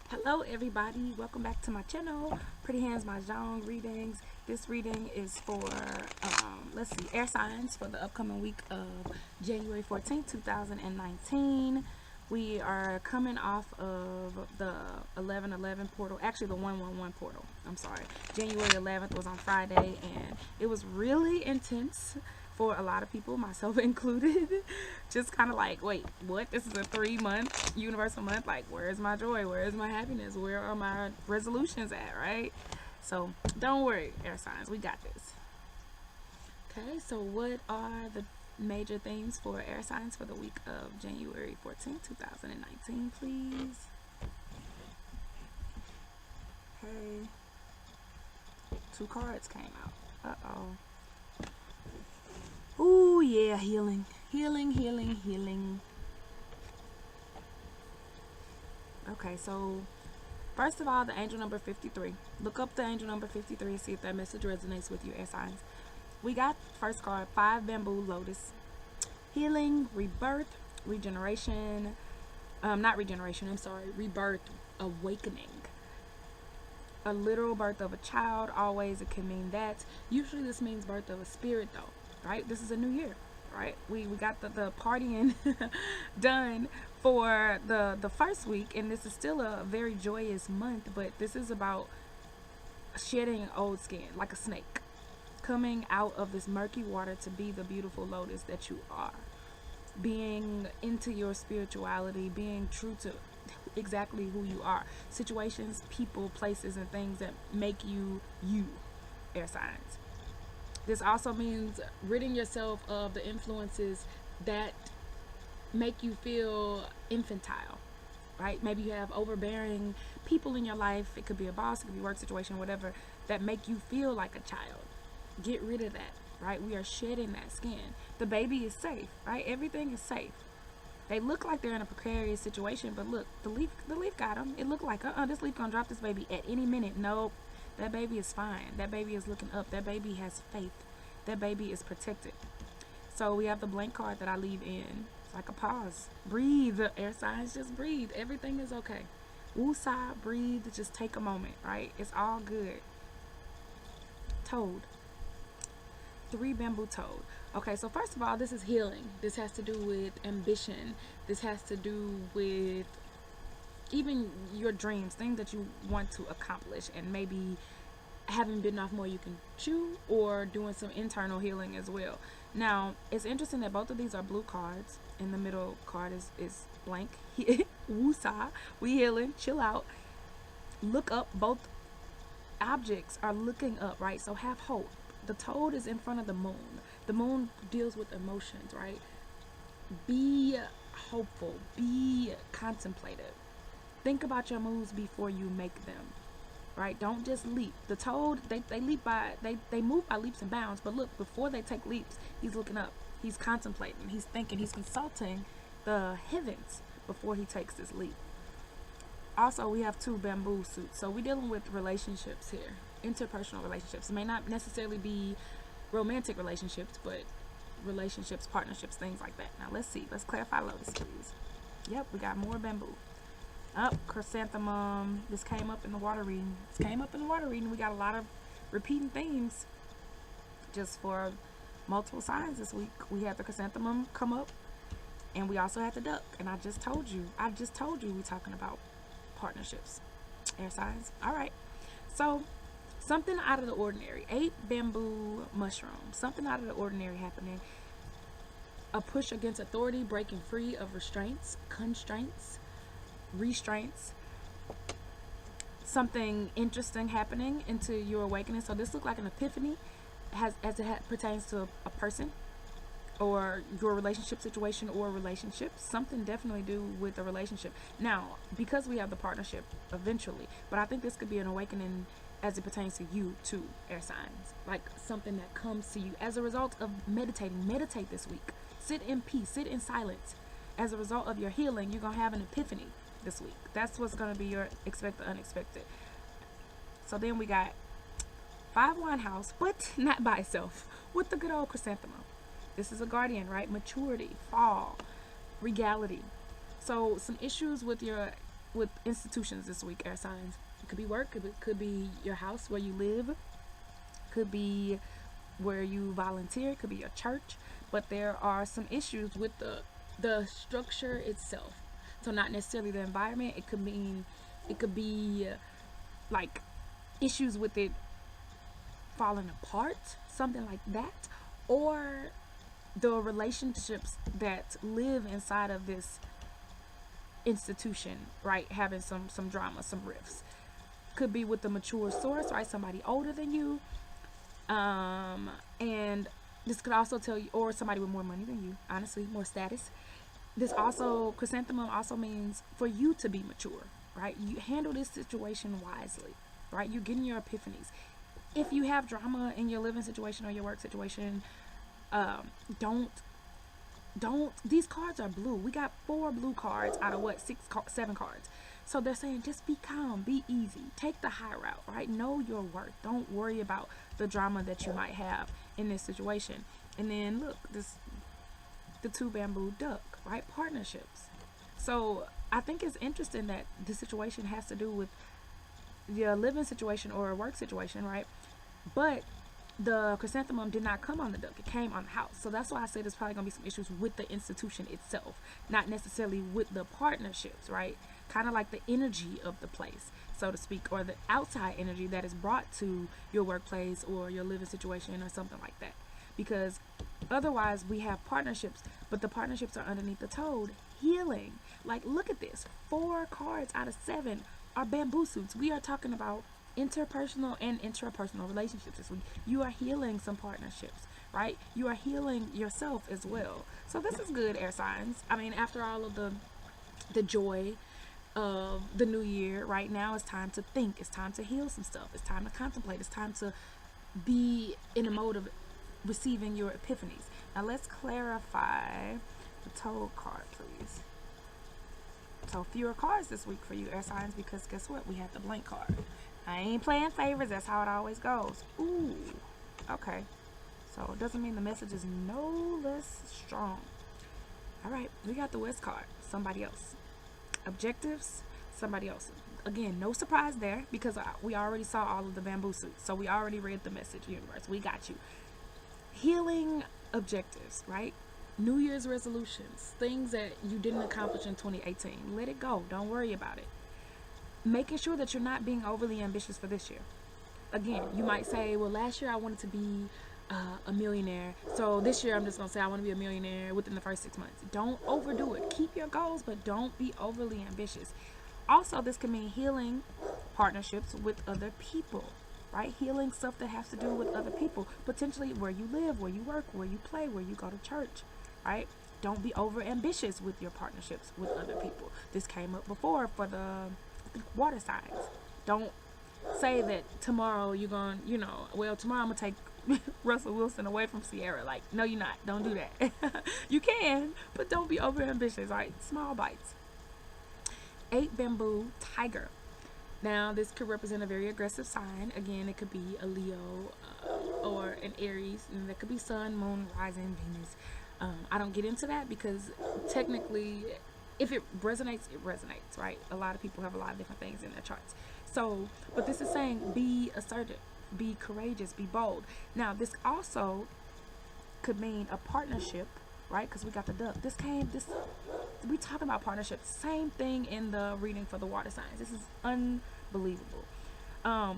Hello everybody, welcome back to my channel, Pretty Hands Mah Jongg readings. This reading is for, let's see, air signs for the upcoming week of January 14th, 2019. We are coming off of the 11/11 portal, actually the 1/11 portal, I'm sorry. January 11th was on Friday and it was really intense for a lot of people, myself included. Just kind of like, wait, what? This is a 3-month universal month. Like, where is my joy? Where is my happiness? Where are my resolutions at, right? So don't worry, air signs, we got this. Okay, so what are the major themes for air signs for the week of January 14th, 2019, please? Hey, two cards came out. Uh-oh. Ooh, yeah, healing. Healing, healing, healing. Okay, so first of all, the angel number 53. Look up the angel number 53 and see if that message resonates with you, air signs. We got first card, 5 bamboo lotus. Healing, rebirth, regeneration. Not regeneration, I'm sorry. Rebirth, awakening. A literal birth of a child, always it can mean that. Usually this means birth of a spirit though. Right, this is a new year, right? We got the partying done for the first week, and this is still a very joyous month, but this is about shedding old skin like a snake, coming out of this murky water to be the beautiful lotus that you are, being into your spirituality, being true to exactly who you are. Situations, people, places, and things that make you you, air signs. This also means ridding yourself of the influences that make you feel infantile, right? Maybe you have overbearing people in your life. It could be a boss, it could be a work situation, whatever, that make you feel like a child. Get rid of that, right? We are shedding that skin. The baby is safe, right? Everything is safe. They look like they're in a precarious situation, but look, the leaf got them. It looked like, this leaf gonna drop this baby at any minute. Nope. That baby is fine. That baby is looking up. That baby has faith. That baby is protected. So we have the blank card that I leave in. It's like a pause. Breathe, air signs. Just breathe. Everything is okay. Woosah, breathe. Just take a moment, right? It's all good. Toad. 3 bamboo toad. Okay, so first of all, this is healing. This has to do with ambition. This has to do with even your dreams, things that you want to accomplish, and maybe having bitten off more you can chew, or doing some internal healing as well. Now, it's interesting that both of these are blue cards, and the middle card is blank. Woosah, we healing, chill out, look up. Both objects are looking up, right? So have hope. The toad is in front of the moon. The moon deals with emotions, right? Be hopeful, be contemplative. Think about your moves before you make them, right? Don't just leap. The toad, they leap by, they move by leaps and bounds, but look, before they take leaps, he's looking up. He's contemplating, he's thinking, he's consulting the heavens before he takes this leap. Also, we have 2 bamboo suits. So we're dealing with relationships here, interpersonal relationships. It may not necessarily be romantic relationships, but relationships, partnerships, things like that. Now let's see. Let's clarify lotus, please. Yep, we got more bamboo. Up, chrysanthemum. This came up in the water reading. We got a lot of repeating themes just for multiple signs this week. We had the chrysanthemum come up, and we also had the duck. And I just told you we're talking about partnerships, air signs. All right, so something out of the ordinary. 8 bamboo mushrooms. Something out of the ordinary happening. A push against authority, breaking free of restraints, constraints, restraints. Something interesting happening into your awakening. So this looked like an epiphany as it pertains to a person or your relationship situation or relationships. Something definitely do with the relationship. Now, because we have the partnership eventually, but I think this could be an awakening as it pertains to you too, air signs. Like something that comes to you as a result of meditating. Meditate this week. Sit in peace, sit in silence. As a result of your healing, you're gonna have an epiphany this week. That's what's going to be your expect the unexpected. So then we got 5 wine house, but not by itself, with the good old chrysanthemum. This is a guardian, right? Maturity, fall, regality. So some issues with your with institutions this week, air signs. It could be work, it could be your house where you live, could be where you volunteer, it could be your church, but there are some issues with the structure itself. So not necessarily the environment. It could be like issues with it falling apart, something like that, or the relationships that live inside of this institution, right, having some drama, some rifts. Could be with the mature source, right, somebody older than you, and this could also tell you, or somebody with more money than you, honestly, more status. This also, chrysanthemum also means for you to be mature, right? You handle this situation wisely, right? You're getting your epiphanies. If you have drama in your living situation or your work situation, don't these cards are blue. We got 4 blue cards out of what, 7 cards. So they're saying just be calm, be easy, take the high route, right? Know your worth. Don't worry about the drama that you might have in this situation. And then look, the 2 bamboo duck, right? Partnerships. So I think it's interesting that the situation has to do with your living situation or a work situation, right? But the chrysanthemum did not come on the duck, it came on the house. So that's why I said there's probably gonna be some issues with the institution itself, not necessarily with the partnerships, right? Kind of like the energy of the place, so to speak, or the outside energy that is brought to your workplace or your living situation or something like that. Because otherwise we have partnerships, but the partnerships are underneath the toad, healing. Like, look at this, 4 cards out of 7 are bamboo suits. We are talking about interpersonal and intrapersonal relationships this week. You are healing some partnerships, right? You are healing yourself as well. So this is good, air signs. I mean, after all of the joy of the new year, right now it's time to think, it's time to heal some stuff, it's time to contemplate, it's time to be in a mode of receiving your epiphanies. Now let's clarify the toad card, please. So fewer cards this week for you, air signs, because guess what? We have the blank card. I ain't playing favors. That's how it always goes. Ooh. Okay. So it doesn't mean the message is no less strong. All right. We got the West card. Somebody else. Objectives. Somebody else. Again, no surprise there because we already saw all of the bamboo suits. So we already read the message, universe. We got you. Healing objectives, right? New Year's resolutions. Things that you didn't accomplish in 2018. Let it go. Don't worry about it. Making sure that you're not being overly ambitious for this year. Again, you might say, well, last year I wanted to be a millionaire, so this year I'm just gonna say I want to be a millionaire within the first 6 months. Don't overdo it. Keep your goals, but don't be overly ambitious. Also, this can mean healing partnerships with other people, right? Healing stuff that has to do with other people, potentially where you live, where you work, where you play, where you go to church, right? Don't be over ambitious with your partnerships with other people. This came up before for the water signs. Don't say that tomorrow you're going, well, tomorrow I'm going to take Russell Wilson away from Sierra. Like, no, you're not. Don't do that. You can, but don't be over ambitious, right? Small bites. 8 bamboo tiger. Now, this could represent a very aggressive sign. Again, it could be a Leo or an Aries, and that could be Sun, Moon, Rising, Venus. I don't get into that because technically, if it resonates, right? A lot of people have a lot of different things in their charts. So, but this is saying be assertive, be courageous, be bold. Now, this also could mean a partnership, right? Because we got the duck. We talking about partnerships. Same thing in the reading for the water signs. This is unbelievable.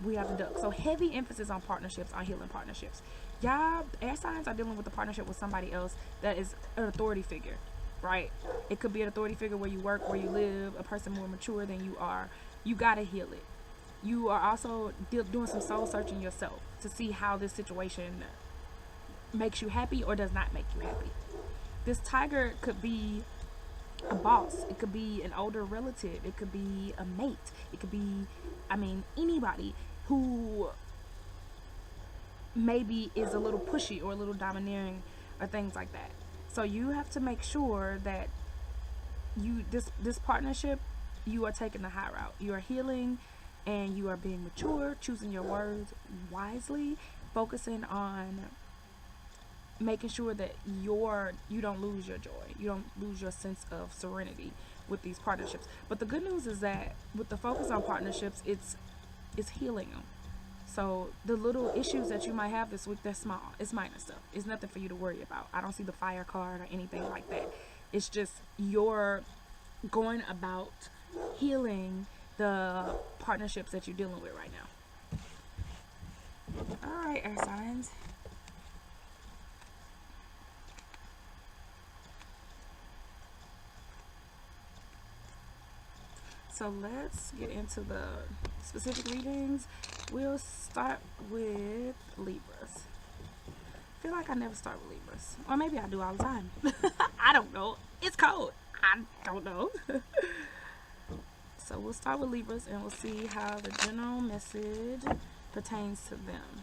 We have the duck. So heavy emphasis on partnerships, on healing partnerships. Y'all, air signs are dealing with the partnership with somebody else that is an authority figure, right? It could be an authority figure where you work, where you live, a person more mature than you are. You gotta heal it. You are also doing some soul searching yourself to see how this situation makes you happy or does not make you happy. This tiger could be a boss. It could be an older relative. It could be a mate. It could be, anybody who maybe is a little pushy or a little domineering or things like that. So you have to make sure that this partnership, you are taking the high route. You are healing and you are being mature, choosing your words wisely, focusing on making sure that you don't lose your joy. You don't lose your sense of serenity with these partnerships. But the good news is that with the focus on partnerships, it's healing them. So the little issues that you might have this week, they're small. It's minor stuff. It's nothing for you to worry about. I don't see the fire card or anything like that. It's just you're going about healing the partnerships that you're dealing with right now. All right, air signs. So let's get into the specific readings. We'll start with Libras. I feel like I never start with Libras. Or maybe I do all the time. I don't know. It's cold. I don't know. So we'll start with Libras and we'll see how the general message pertains to them.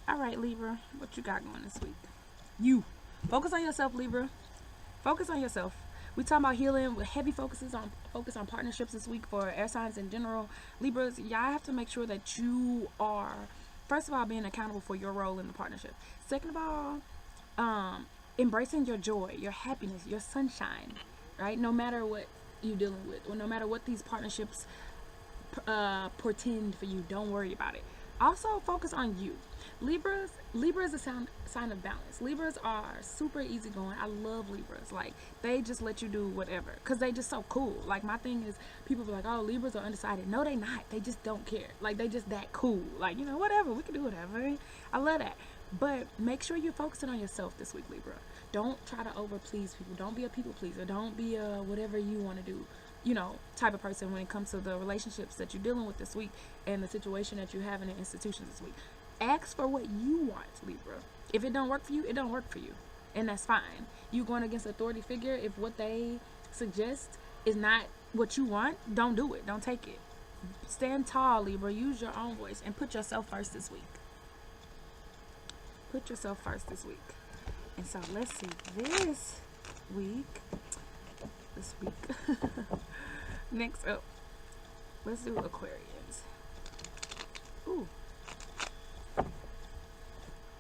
All right, Libra, what you got going this week? You. Focus on yourself, Libra. Focus on yourself. We talking about healing with heavy focus on partnerships this week for air signs in general. Libras, y'all have to make sure that you are, first of all, being accountable for your role in the partnership. Second of all, embracing your joy, your happiness, your sunshine, right? No matter what you're dealing with, or no matter what these partnerships portend for you, don't worry about it. Also, focus on you. Libra is a sign of balance. Libras are super easygoing. I love Libras. Like, they just let you do whatever because they just so cool. Like, my thing is, people be like, oh, Libras are undecided. No, they not. They just don't care. Like, they just that cool. Like, you know, whatever. We can do whatever. I love that. But make sure you're focusing on yourself this week, Libra. Don't try to over please people. Don't be a people pleaser. Don't be a whatever you want to do, you know, type of person when it comes to the relationships that you're dealing with this week and the situation that you have in the institutions this week. Ask for what you want, Libra. If it don't work for you, it don't work for you. And that's fine. You going against an authority figure, if what they suggest is not what you want, don't do it. Don't take it. Stand tall, Libra. Use your own voice and put yourself first this week. Put yourself first this week. And so let's see this week. Next up, let's do Aquarians. Ooh.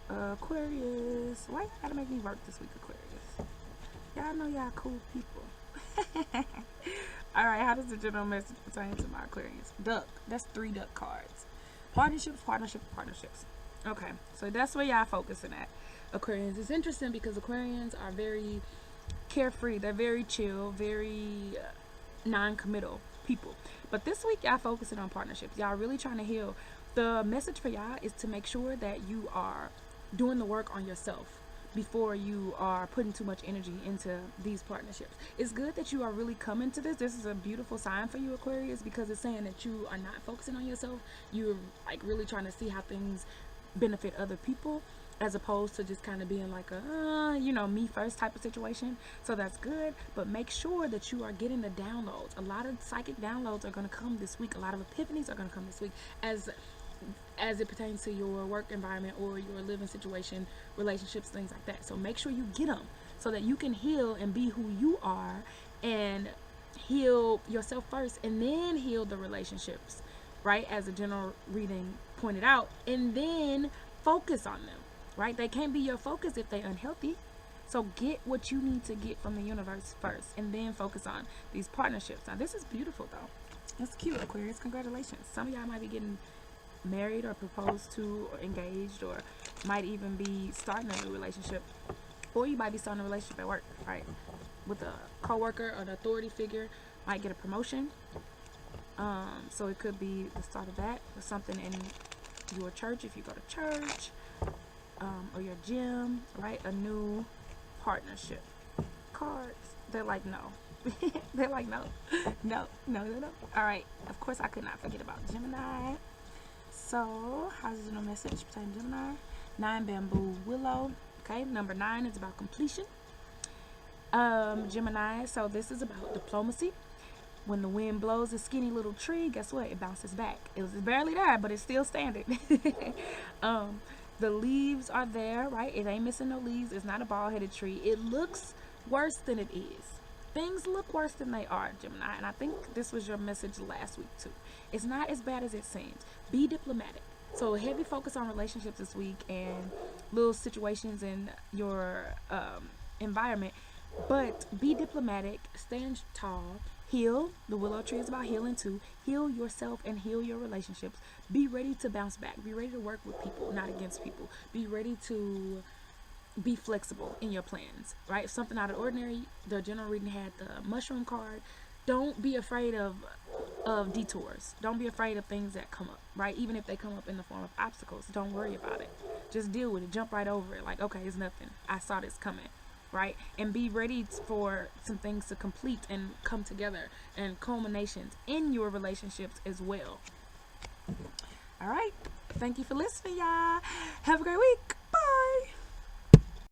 Aquarius. Why you gotta make me work this week, Aquarius? Y'all know y'all cool people. Alright, how does the general message pertain to my Aquarians? Duck. That's 3 duck cards. Partnerships. Okay, so that's where y'all focusing at. Aquarians. It's interesting because Aquarians are very carefree. They're very chill, very non-committal people. But this week, y'all focusing on partnerships. Y'all really trying to heal. The message for y'all is to make sure that you are doing the work on yourself before you are putting too much energy into these partnerships. It's good that you are really coming to this. This is a beautiful sign for you, Aquarius, because it's saying that you are not focusing on yourself. You're like really trying to see how things benefit other people, as opposed to just kind of being like a me first type of situation. So that's good, but make sure that you are getting the downloads. A lot of psychic downloads are going to come this week. A lot of epiphanies are going to come this week as it pertains to your work environment or your living situation, relationships, things like that. So make sure you get them so that you can heal and be who you are and heal yourself first and then heal the relationships, right? As a general reading pointed out, and then focus on them, right? They can't be your focus if they're unhealthy. So get what you need to get from the universe first and then focus on these partnerships. Now, this is beautiful, though. That's cute, Aquarius. Congratulations. Some of y'all might be getting married or proposed to or engaged, or might even be starting a new relationship, or you might be starting a relationship at work, right? With a coworker or an authority figure, might get a promotion. So it could be the start of that, or something in your church if you go to church, or your gym, right? A new partnership. Cards, they're like no. They're like no. All right, of course I could not forget about Gemini. So how's the message pertaining to Gemini? 9 bamboo willow. Okay, number 9 is about completion. Gemini, so this is about diplomacy. When the wind blows a skinny little tree, guess what? It bounces back. It was barely there, but it's still standing. The leaves are there, right? It ain't missing no leaves. It's not a bald-headed tree. It looks worse than it is. Things look worse than they are, Gemini. And I think this was your message last week, too. It's not as bad as it seems. Be diplomatic. So heavy focus on relationships this week and little situations in your environment. But be diplomatic, stand tall, heal. The willow tree is about healing too. Heal yourself and heal your relationships. Be ready to bounce back. Be ready to work with people, not against people. Be ready to be flexible in your plans, right? Something out of ordinary. The general reading had the mushroom card. Don't be afraid of detours. Don't be afraid of things that come up, right? Even if they come up in the form of obstacles, don't worry about it. Just deal with it. Jump right over it. Like, okay, it's nothing. I saw this coming, right? And be ready for some things to complete and come together and culminations in your relationships as well. All right. Thank you for listening, y'all. Have a great week.